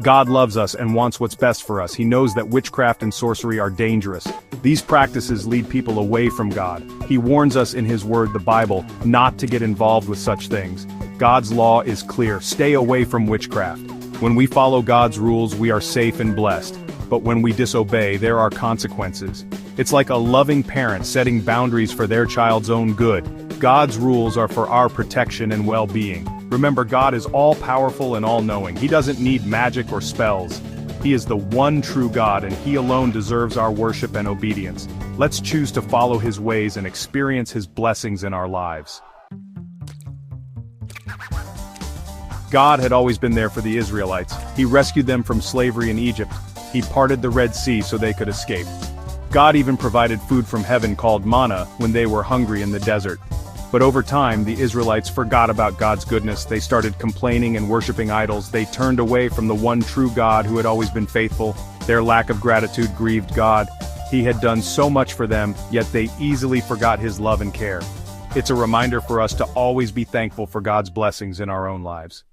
God loves us and wants what's best for us. He knows that witchcraft and sorcery are dangerous. These practices lead people away from God. He warns us in His Word, the Bible, not to get involved with such things. God's law is clear: stay away from witchcraft. When we follow God's rules, we are safe and blessed. But when we disobey, there are consequences. It's like a loving parent setting boundaries for their child's own good. God's rules are for our protection and well-being. Remember, God is all-powerful and all-knowing. He doesn't need magic or spells. He is the one true God, and He alone deserves our worship and obedience. Let's choose to follow His ways and experience His blessings in our lives. God had always been there for the Israelites. He rescued them from slavery in Egypt. He parted the Red Sea so they could escape. God even provided food from heaven called manna when they were hungry in the desert. But over time, the Israelites forgot about God's goodness. They started complaining and worshiping idols. They turned away from the one true God who had always been faithful. Their lack of gratitude grieved God. He had done so much for them, yet they easily forgot His love and care. It's a reminder for us to always be thankful for God's blessings in our own lives.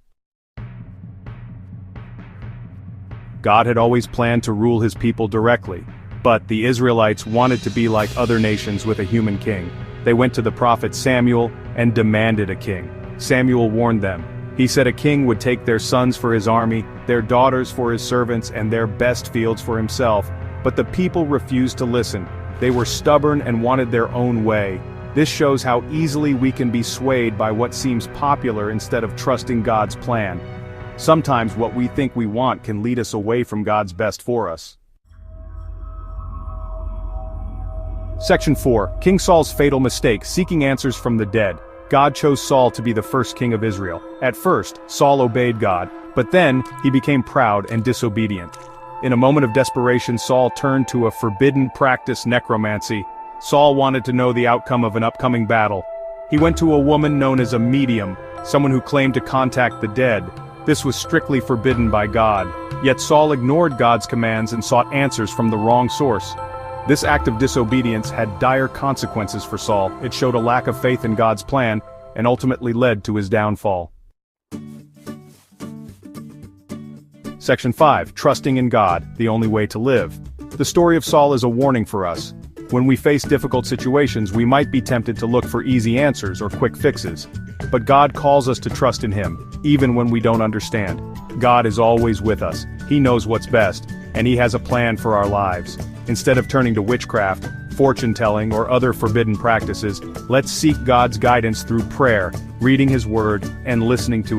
God had always planned to rule His people directly, but the Israelites wanted to be like other nations with a human king. They went to the prophet Samuel and demanded a king. Samuel warned them. He said a king would take their sons for his army, their daughters for his servants, and their best fields for himself. But the people refused to listen. They were stubborn and wanted their own way. This shows how easily we can be swayed by what seems popular instead of trusting God's plan. Sometimes what we think we want can lead us away from God's best for us. Section 4. King Saul's fatal mistake: seeking answers from the dead. God chose Saul to be the first king of Israel. At first, Saul obeyed God, but then he became proud and disobedient. In a moment of desperation, Saul turned to a forbidden practice, necromancy. Saul wanted to know the outcome of an upcoming battle. He went to a woman known as a medium, someone who claimed to contact the dead. This was strictly forbidden by God. Yet Saul ignored God's commands and sought answers from the wrong source. This act of disobedience had dire consequences for Saul. It showed a lack of faith in God's plan, and ultimately led to his downfall. Section 5. Trusting in God, the only way to live. The story of Saul is a warning for us. When we face difficult situations, we might be tempted to look for easy answers or quick fixes. But God calls us to trust in Him, even when we don't understand. God is always with us. He knows what's best, and He has a plan for our lives. Instead of turning to witchcraft, fortune-telling, or other forbidden practices, let's seek God's guidance through prayer, reading His Word, and listening to